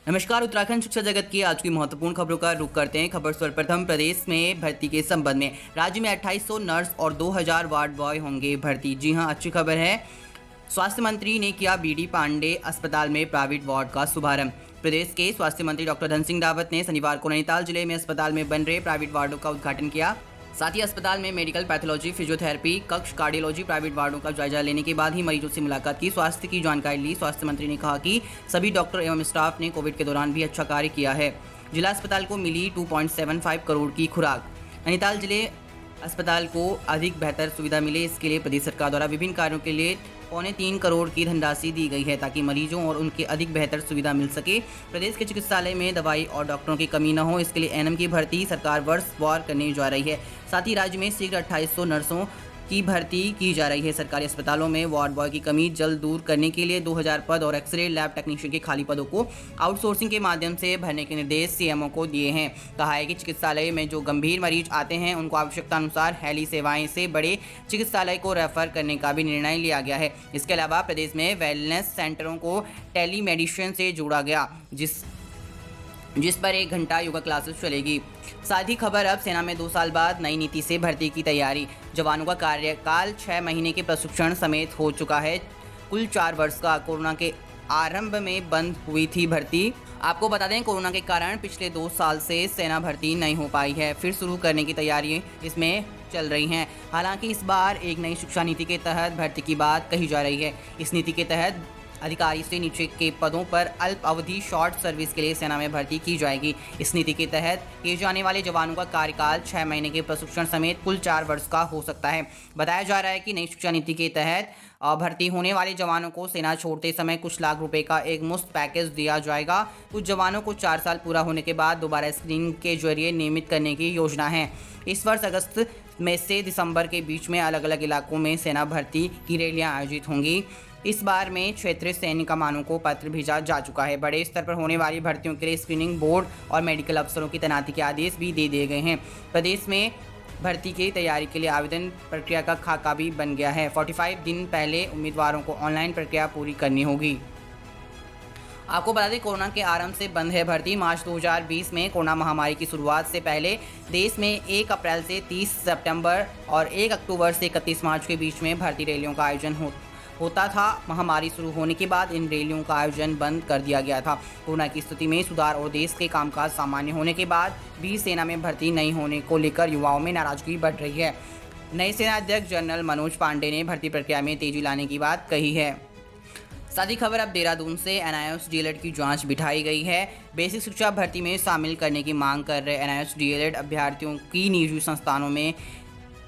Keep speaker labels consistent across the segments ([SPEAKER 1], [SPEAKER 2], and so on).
[SPEAKER 1] नमस्कार। उत्तराखंड शिक्षा जगत की आज की महत्वपूर्ण खबरों का रुख करते हैं। खबर सर्वप्रथम प्रदेश में भर्ती के संबंध में। राज्य में 2800 नर्स और 2000 वार्ड बॉय होंगे भर्ती। जी हां, अच्छी खबर है। स्वास्थ्य मंत्री ने किया बीडी पांडे अस्पताल में प्राइवेट वार्ड का शुभारंभ। प्रदेश के स्वास्थ्य मंत्री डॉक्टर धन सिंह रावत ने शनिवार को नैनीताल जिले में अस्पताल में बन रहे प्राइवेट वार्डों का उद्घाटन किया। साथ ही अस्पताल में मेडिकल, पैथोलॉजी, फिजियोथेरेपी कक्ष, कार्डियोलॉजी प्राइवेट वार्डों का जायजा लेने के बाद ही मरीजों से मुलाकात की, स्वास्थ्य की जानकारी ली। स्वास्थ्य मंत्री ने कहा कि सभी डॉक्टर एवं स्टाफ ने कोविड के दौरान भी अच्छा कार्य किया है। जिला अस्पताल को मिली 2.75 करोड़ की खुराक। नैनीताल जिले अस्पताल को अधिक बेहतर सुविधा मिले, इसके लिए प्रदेश सरकार द्वारा विभिन्न कार्यों के लिए 3.25 करोड़ की धनराशि दी गई है ताकि मरीजों और उनके अधिक बेहतर सुविधा मिल सके। प्रदेश के चिकित्सालय में दवाई और डॉक्टरों की कमी न हो, इसके लिए एएनएम की भर्ती सरकार वर्षवार करने जा रही है। साथ ही राज्य में शीघ्र 2800 नर्सों की भर्ती की जा रही है। सरकारी अस्पतालों में वार्ड बॉय की कमी जल्द दूर करने के लिए 2000 पद और एक्सरे लैब टेक्नीशियन के खाली पदों को आउटसोर्सिंग के माध्यम से भरने के निर्देश सीएमओ को दिए हैं। कहा है कि चिकित्सालय में जो गंभीर मरीज आते हैं उनको आवश्यकता अनुसार हेली सेवाएं से बड़े चिकित्सालय को रेफर करने का भी निर्णय लिया गया है। इसके अलावा प्रदेश में वेलनेस सेंटरों को टेलीमेडिसिन से जोड़ा गया, जिस पर 1 घंटा योगा क्लासेस चलेगी। साथ ही खबर अब सेना में 2 साल बाद नई नीति से भर्ती की तैयारी। जवानों का कार्यकाल 6 महीने के प्रशिक्षण समेत हो चुका है। कुल 4 वर्ष का। कोरोना के आरंभ में बंद हुई थी भर्ती। आपको बता दें, कोरोना के कारण पिछले 2 साल से सेना भर्ती नहीं हो पाई है। फिर शुरू करने की तैयारी इसमें चल रही हैं। हालांकि इस बार एक नई शिक्षा नीति के तहत भर्ती की बात कही जा रही है। इस नीति के तहत अधिकारी से नीचे के पदों पर अल्प अवधि शॉर्ट सर्विस के लिए सेना में भर्ती की जाएगी। इस नीति के तहत किए जाने वाले जवानों का कार्यकाल 6 महीने के प्रशिक्षण समेत कुल 4 वर्ष का हो सकता है। बताया जा रहा है कि नई शिक्षा नीति के तहत भर्ती होने वाले जवानों को सेना छोड़ते समय कुछ लाख रुपए का एक मुफ्त पैकेज दिया जाएगा। कुछ जवानों को 4 साल पूरा होने के बाद दोबारा स्क्रीनिंग के जरिए नियमित करने की योजना है। इस वर्ष अगस्त में से दिसंबर के बीच में अलग अलग इलाकों में सेना भर्ती की रैलियां आयोजित होंगी। इस बार में क्षेत्रीय सैनिक कमानों को पत्र भेजा जा चुका है। बड़े स्तर पर होने वाली भर्तियों के लिए स्क्रीनिंग बोर्ड और मेडिकल अफसरों की तैनाती के आदेश भी दे दिए गए हैं। प्रदेश में भर्ती की तैयारी के लिए आवेदन प्रक्रिया का खाका भी बन गया है। 45 दिन पहले उम्मीदवारों को ऑनलाइन प्रक्रिया पूरी करनी होगी। आपको बता दें, कोरोना के आरंभ से बंद है भर्ती। मार्च 2020 में कोरोना महामारी की शुरुआत से पहले देश में 1 अप्रैल से 30 सितंबर और 1 अक्टूबर से 31 मार्च के बीच में भर्ती रैलियों का आयोजन होता था। महामारी शुरू होने के बाद इन रैलियों का आयोजन बंद कर दिया गया था। कोरोना की स्थिति में सुधार और देश के कामकाज सामान्य होने के बाद भी सेना में भर्ती नहीं होने को लेकर युवाओं में नाराजगी बढ़ रही है। नए सेना अध्यक्ष जनरल मनोज पांडे ने भर्ती प्रक्रिया में तेजी लाने की बात कही है। साथ ही खबर अब देहरादून से। एनआईओएस डीएलएड की जांच बिठाई गई है। बेसिक शिक्षा भर्ती में शामिल करने की मांग कर रहे एनआईओएस डीएलएड अभ्यर्थियों की निजी संस्थानों में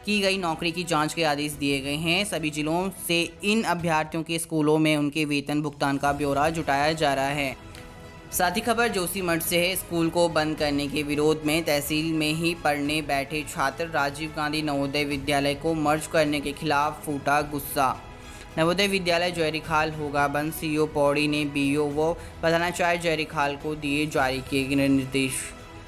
[SPEAKER 1] की गई नौकरी की जांच के आदेश दिए गए हैं। सभी जिलों से इन अभ्यर्थियों के स्कूलों में उनके वेतन भुगतान का ब्यौरा जुटाया जा रहा है। साथ ही खबर जोशीमठ से है। स्कूल को बंद करने के विरोध में तहसील में ही पढ़ने बैठे छात्र राजीव गांधी नवोदय विद्यालय को मर्ज करने के खिलाफ फूटा गुस्सा। नवोदय विद्यालय जयरीखाल होगा बंद। सीईओ पौड़ी ने बीईओ व प्रधानाचार्य जयरीखाल को दिए जारी किए गए निर्देश।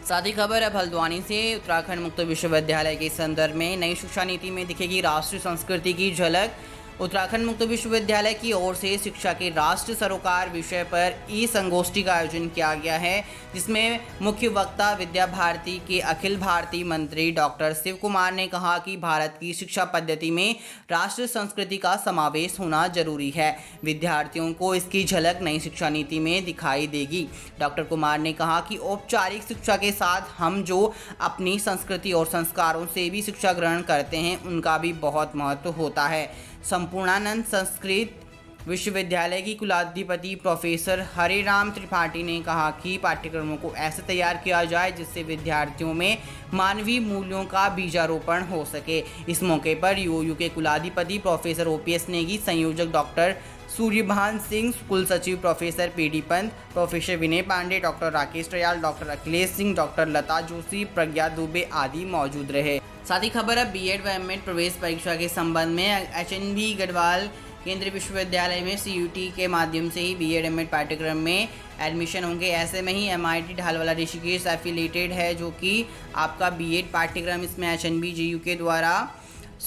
[SPEAKER 1] साथ ही खबर अब हल्द्वानी से। उत्तराखंड मुक्त विश्वविद्यालय के संदर्भ में नई शिक्षा नीति में दिखेगी राष्ट्रीय संस्कृति की झलक। उत्तराखंड मुक्त विश्वविद्यालय की ओर से शिक्षा के राष्ट्र सरोकार विषय पर संगोष्ठी का आयोजन किया गया है, जिसमें मुख्य वक्ता विद्या भारती के अखिल भारतीय मंत्री डॉक्टर शिव कुमार ने कहा कि भारत की शिक्षा पद्धति में राष्ट्र संस्कृति का समावेश होना जरूरी है। विद्यार्थियों को इसकी झलक नई शिक्षा नीति में दिखाई देगी। डॉक्टर कुमार ने कहा कि औपचारिक शिक्षा के साथ हम जो अपनी संस्कृति और संस्कारों से भी शिक्षा ग्रहण करते हैं उनका भी बहुत महत्व होता है। संपूर्णानंद संस्कृत विश्वविद्यालय की कुलाधिपति प्रोफेसर हरेराम त्रिपाठी ने कहा कि पाठ्यक्रमों को ऐसे तैयार किया जाए जिससे विद्यार्थियों में मानवीय मूल्यों का बीजारोपण हो सके। इस मौके पर यूयू के कुलाधिपति प्रोफेसर ओपीएस नेगी, संयोजक डॉक्टर सूर्यभान सिंह, कुल सचिव professor P D Pant, professor Vinay Pandey, doctor Rakesh Tryal, doctor Akhilesh Singh, doctor Lata Joshi, Pragya Dubey आदि मौजूद रहे। साथ ही खबर अब बीएड व एमएड प्रवेश परीक्षा के संबंध में। एचएनबी गढ़वाल केंद्रीय विश्वविद्यालय में सीयूटी के माध्यम से ही बीएड एमएड पाठ्यक्रम में एडमिशन होंगे। ऐसे में ही एमआईटी ढालवाला ऋषिकेश एफिलेटेड है, जो कि आपका बीएड पाठ्यक्रम इसमें एचएनबी जीयू के द्वारा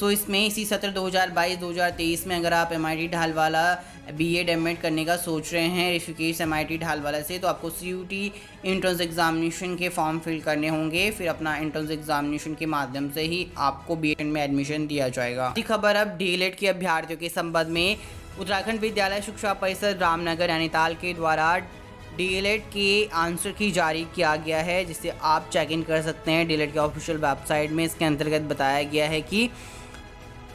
[SPEAKER 1] इसमें इसी सत्र 2022-2023 में अगर आप एमआईटी ढालवाला बीएड एमएड करने का सोच रहे हैं ऋषिकेश एमआईटी ढालवाला से, तो आपको सीयूटी एंट्रेंस एग्जामिनेशन के फॉर्म फिल करने होंगे। फिर अपना एंट्रेंस एग्जामिनेशन के माध्यम से ही आपको बीएड में एडमिशन दिया जाएगा। अगली खबर अब डीएलएड के अभ्यर्थियों के संबंध में। उत्तराखंड विद्यालय शिक्षा परिषद रामनगर नैनीताल के द्वारा डीएलएड के आंसर की जारी किया गया है, जिसे आप चेक इन कर सकते हैं डीएलएड के ऑफिशियल वेबसाइट में। इसके अंतर्गत बताया गया है कि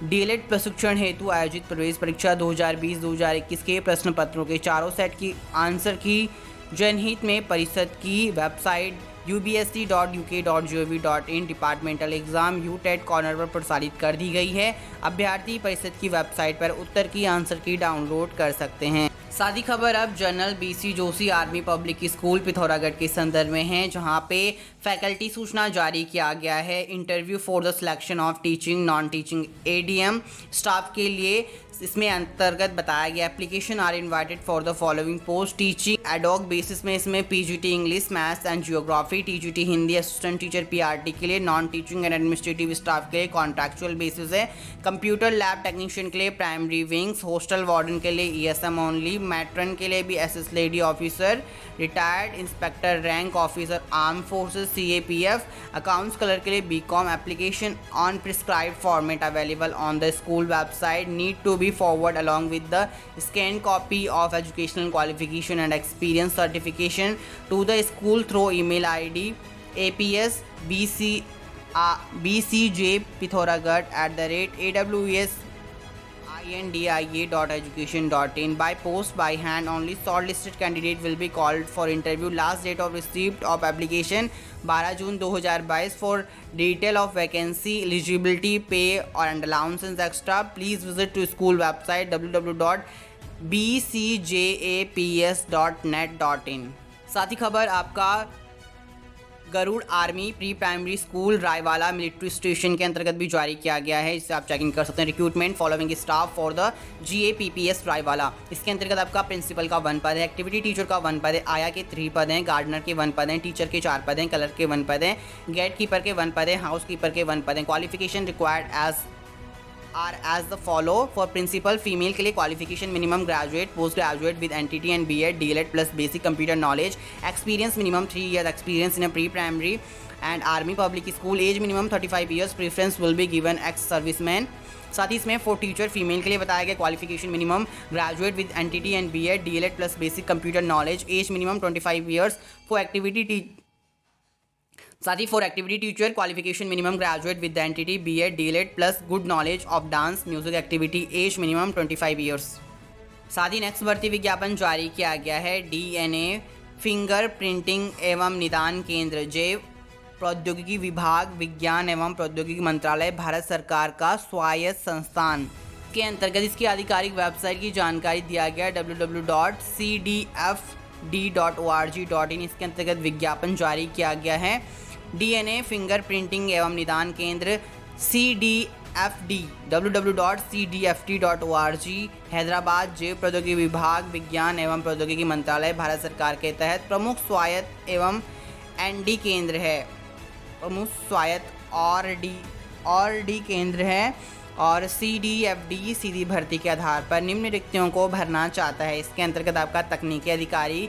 [SPEAKER 1] डीएलएड प्रशिक्षण हेतु आयोजित प्रवेश परीक्षा 2020-2021 के प्रश्न पत्रों के चारों सेट की आंसर की जनहित में परिषद की website ubsc.uk.gov.in departmental exam UTET corner पर प्रसारित कर दी गई है। अभ्यर्थी परिषद की वेबसाइट पर उत्तर की आंसर की डाउनलोड कर सकते हैं। साथ ही खबर अब general BC Joshi army public school Pithoragarh के संदर्भ में है, जहां पे फैकल्टी सूचना जारी किया गया है। Interview for the selection of teaching non teaching ADM staff के लिए इसमें अंतर्गत बताया गया application are invited for the following post teaching adhoc basis में इसमें PGT English maths and geography, TGT Hindi assistant teacher PRT के लिए, non teaching and administrative staff के लिए कॉन्ट्रैक्चुअल बेसिस है, कंप्यूटर लैब टेक्नीशियन के लिए प्राइमरी विंग्स, हॉस्टल वार्डन के लिए ईएसएम ओनली, मैट्रन के लिए भी SS lady officer, retired inspector rank officer arm forces CAPF, accounts clerk के लिए BCom. Application on prescribed format available on the school website need to be forward along with the scanned copy of educational qualification and experience certification to the school through email ID apsbcjpithoragarh@awes.india.education.in by post by hand only. Shortlisted candidate will be called for interview. Last date of receipt of application 12 June 2022. For detail of vacancy, eligibility, pay and allowances extra, please visit to school website www.bcjaps.net.in। साथ ही खबर आपका Garud army pre primary school Raiwala military station के अंतर्गत भी जारी किया गया है, जिसे आप चेकिंग कर सकते हैं। Recruitment following staff for the GAPPS Raiwala. इसके अंतर्गत आपका प्रिंसिपल का 1 पद है, एक्टिविटी टीचर का 1 पद है, आया के 3 पद हैं, गार्डनर के 1 पद हैं, टीचर के 4 पद हैं, कलर के 1 पद हैं, गेट कीपर के 1 पद हैं, हाउस कीपर के 1 पद हैं। Qualification required as the follow। for principal female के लिए qualification minimum graduate, post graduate with NTT and BEd, DLEd plus basic computer knowledge, experience minimum 3 year experience in a pre primary and army public school, age minimum 35 years, preference will be given ex serviceman. साथ ही इसमें for teacher female के लिए बताया गया qualification minimum graduate with NTT and BEd, DLEd plus basic computer knowledge, age minimum 25 years. For activity teacher qualification minimum graduate with NTT BEd, DLEd plus good knowledge of dance music activity, age minimum 25 years. साथ ही next भर्ती विज्ञापन जारी किया गया है। DNA finger printing एवं निदान केंद्र, जैव प्रौद्योगिकी विभाग, विज्ञान एवं प्रौद्योगिकी मंत्रालय, भारत सरकार का स्वायत्त संस्थान के अंतर्गत इसकी आधिकारिक वेबसाइट की जानकारी दिया गया www.cdfd.org.in। इसके अंतर्गत विज्ञापन जारी किया गया है। डीएनए फिंगर प्रिंटिंग एवं निदान केंद्र CDFD www.cdfd.org हैदराबाद, जैव प्रौद्योगिकी विभाग, विज्ञान एवं प्रौद्योगिकी मंत्रालय, भारत सरकार के तहत प्रमुख स्वायत्त एवं एनडी केंद्र है, प्रमुख स्वायत्त और डी केंद्र है। और CDFD सीधी भर्ती के आधार पर निम्न रिक्तियों को भरना चाहता है। इसके अंतर्गत आपका तकनीकी अधिकारी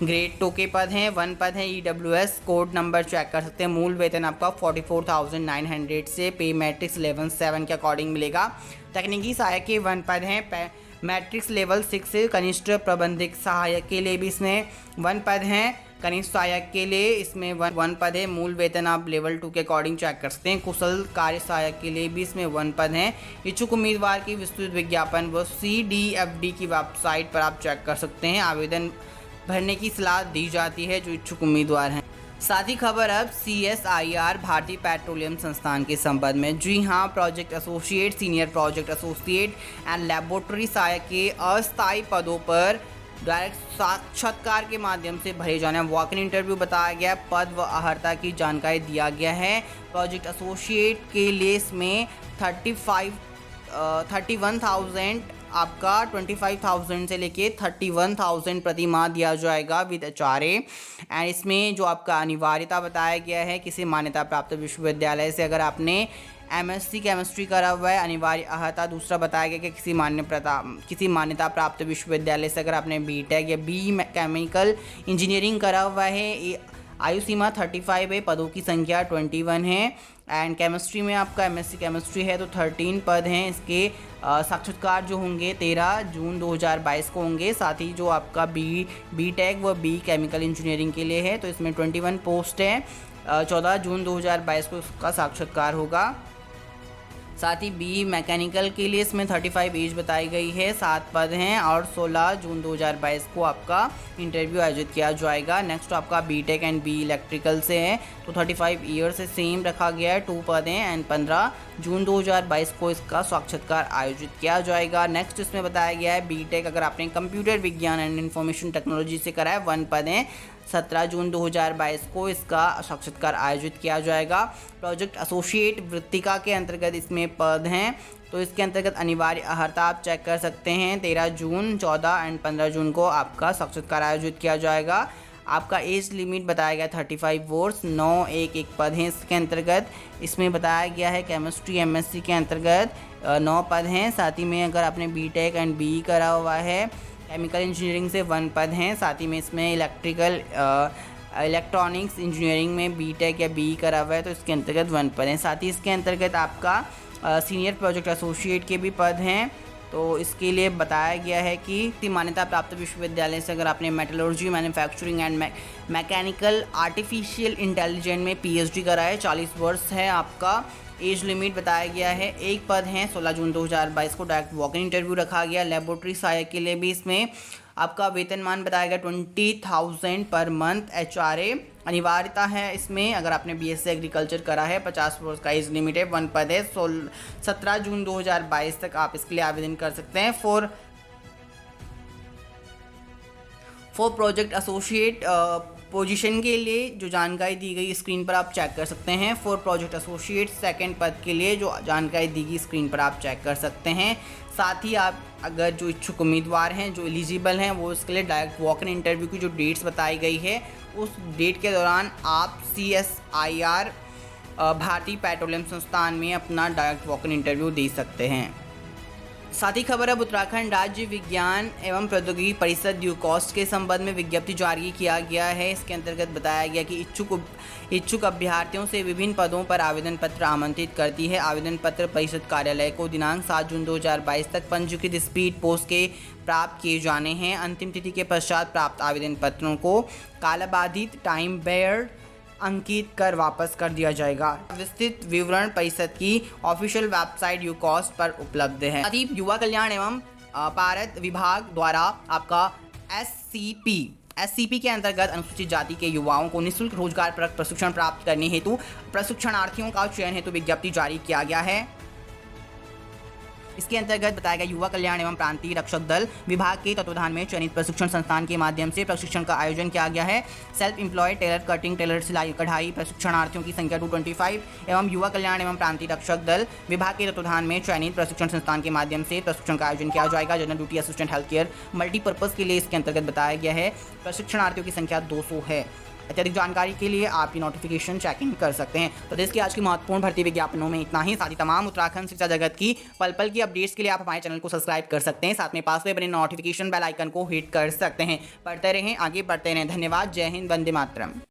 [SPEAKER 1] ग्रेड 2 के पद हैं, 1 पद है EWS, कोड नंबर चेक कर सकते हैं। मूल वेतन आपका 44,900 से पे मैट्रिक्स लेवल 7 के अकॉर्डिंग मिलेगा। तकनीकी सहायक के 1 पद हैं, मैट्रिक्स लेवल 6 से कनिष्ठ प्रबंधक सहायक के लिए भी इसमें 1 पद हैं, कनिष्ठ सहायक के लिए इसमें 1 पद है। मूल वेतन आप लेवल 2 के अकॉर्डिंग चेक कर सकते हैं। कुशल कार्य सहायक के लिए भी इसमें 1 पद हैं। इच्छुक उम्मीदवार की विस्तृत विज्ञापन वो CDFD की वेबसाइट पर आप चेक कर सकते हैं। आवेदन भरने की सलाह दी जाती है जो इच्छुक उम्मीदवार हैं। साथ ही खबर अब CSIR भारतीय पेट्रोलियम संस्थान के संबंध में। जी हाँ, project associate, senior project associate and laboratory सहायक के अस्थायी पदों पर डायरेक्ट साक्षात्कार के माध्यम से भरे जाने वॉक इन इंटरव्यू बताया गया। पद व अर्हता की जानकारी दिया गया है। प्रोजेक्ट एसोसिएट के लिए इसमें 31,000 आपका 25,000 से लेके 31,000 प्रति माह दिया जाएगा विद HRA। एंड इसमें जो आपका अनिवार्यता बताया गया है, किसी मान्यता प्राप्त विश्वविद्यालय से अगर आपने MSc केमिस्ट्री करा हुआ है, अनिवार्य अर्हता। दूसरा बताया गया कि किसी मान्यता प्राप्त विश्वविद्यालय से अगर आपने BTech या BE केमिकल इंजीनियरिंग करा हुआ है। आयु सीमा 35 है, पदों की संख्या 21 है। एंड केमिस्ट्री में आपका MSc केमिस्ट्री है तो 13 पद हैं। इसके साक्षात्कार जो होंगे 13 जून 2022 को होंगे। साथ ही जो आपका BTech व BE केमिकल इंजीनियरिंग के लिए है तो इसमें 21 पोस्ट है। 14 जून 2022 को इसका साक्षात्कार होगा। साथ ही BE मैकेनिकल के लिए इसमें 35 एज बताई गई है, 7 पद हैं और 16 जून 2022 को आपका इंटरव्यू आयोजित किया जाएगा। नेक्स्ट आपका BTech एंड BE इलेक्ट्रिकल से है तो 35 ईयर से सेम रखा गया है, 2 पद हैं एंड 15 जून 2022 को इसका साक्षात्कार आयोजित किया जाएगा। नेक्स्ट इसमें बताया गया है BTech अगर आपने कंप्यूटर विज्ञान एंड इंफॉर्मेशन टेक्नोलॉजी से करा है 1 पद हैं, 17 जून 2022 को इसका साक्षात्कार आयोजित किया जाएगा। प्रोजेक्ट एसोसिएट वृत्तिका के अंतर्गत इसमें पद हैं तो इसके अंतर्गत अनिवार्य अर्हता आप चेक कर सकते हैं। 13 जून 14 एंड 15 जून को आपका साक्षात्कार आयोजित किया जाएगा। आपका एज लिमिट बताया गया 35 वोट्स, 9 पद हैं इसके अंतर्गत। इसमें बताया गया है केमिस्ट्री MSc के अंतर्गत 9 पद हैं। साथ ही में अगर आपने BTech एंड BE करा हुआ है केमिकल इंजीनियरिंग से 1 पद हैं। साथ ही में इसमें इलेक्ट्रॉनिक्स इंजीनियरिंग में BTech या BE करा हुआ है तो इसके अंतर्गत 1 पद हैं। साथ ही इसके अंतर्गत आपका सीनियर प्रोजेक्ट एसोसिएट के भी पद हैं तो इसके लिए बताया गया है कि मान्यता प्राप्त विश्वविद्यालय से अगर आपने metallurgy, manufacturing and mechanical artificial intelligence में PhD करा है, 40 वर्ष है आपका। एज लिमिट बताया गया है, 1 पद हैं। 16 जून 2022 को डायरेक्ट वॉक इन इंटरव्यू रखा गया। लेबोरेटरी सहायक के लिए भी इसमें आपका वेतनमान बताया गया 20,000 पर मंथ। HRA अनिवार्यता है इसमें अगर आपने BSc एग्रीकल्चर करा है, 50 वर्ष का एज लिमिट है, 1 पद है। 17 जून 2022 तक आप इसके लिए आवेदन कर सकते हैं। फॉर प्रोजेक्ट एसोसिएट पोजीशन के लिए जो जानकारी दी गई स्क्रीन पर आप चेक कर सकते हैं। फॉर प्रोजेक्ट एसोसिएट 2nd पद के लिए जो जानकारी दी गई स्क्रीन पर आप चेक कर सकते हैं। साथ ही आप अगर जो इच्छुक उम्मीदवार हैं जो एलिजिबल हैं वो इसके लिए डायरेक्ट वॉक इन इंटरव्यू की जो डेट्स बताई गई है उस डेट के दौरान आप CSIR भारतीय पेट्रोलियम संस्थान में अपना डायरेक्ट वॉक इन इंटरव्यू दे सकते हैं। साथ ही खबर अब उत्तराखंड राज्य विज्ञान एवं प्रौद्योगिकी परिषद यूकॉस्ट के संबंध में विज्ञप्ति जारी किया गया है। इसके अंतर्गत बताया गया कि इच्छुक अभ्यर्थियों से विभिन्न पदों पर आवेदन पत्र आमंत्रित करती है। आवेदन पत्र परिषद कार्यालय को दिनांक 7 जून 2022 तक पंजीकृत स्पीड पोस्ट के प्राप्त किए जाने हैं। अंतिम तिथि के पश्चात प्राप्त आवेदन पत्रों को कालाबाधित टाइम बेयर अंकित कर वापस कर दिया जाएगा। विस्तृत विवरण परिषद की ऑफिशियल वेबसाइट यूकॉस्ट पर उपलब्ध है। साथ ही युवा कल्याण एवं पारद विभाग द्वारा आपका SCP के अंतर्गत अनुसूचित जाति के युवाओं को निःशुल्क रोजगार परक प्रशिक्षण प्राप्त करने हेतु प्रशिक्षणार्थियों का चयन हेतु विज्ञप्ति जारी किया गया है। इसके अंतर्गत बताया गया युवा कल्याण एवं प्रांतीय रक्षक दल विभाग के तत्वाधान में चयनित प्रशिक्षण संस्थान के माध्यम से प्रशिक्षण का आयोजन किया गया है। Self employed tailor cutting, tailor सिलाई कढ़ाई प्रशिक्षणार्थियों की संख्या 225 एवं युवा कल्याण एवं प्रांतीय रक्षक दल विभाग के तत्वाधान में चयनित प्रशिक्षण संस्थान के माध्यम से प्रशिक्षण का आयोजन किया जाएगा। General duty assistant health care multipurpose के लिए इसके अंतर्गत बताया गया है प्रशिक्षणार्थियों की संख्या 200 है। अत्यधिक जानकारी के लिए आप ये नोटिफिकेशन चेकिंग कर सकते हैं। तो देश की आज की महत्वपूर्ण भर्ती विज्ञापनों में इतना ही। साथ ही तमाम उत्तराखंड शिक्षा जगत की पल पल की अपडेट्स के लिए आप हमारे चैनल को सब्सक्राइब कर सकते हैं। साथ में पास में बने नोटिफिकेशन बेल आइकन को हिट कर सकते हैं। पढ़ते रहें, आगे बढ़ते रहें। धन्यवाद। जय हिंद, वंदे मातरम।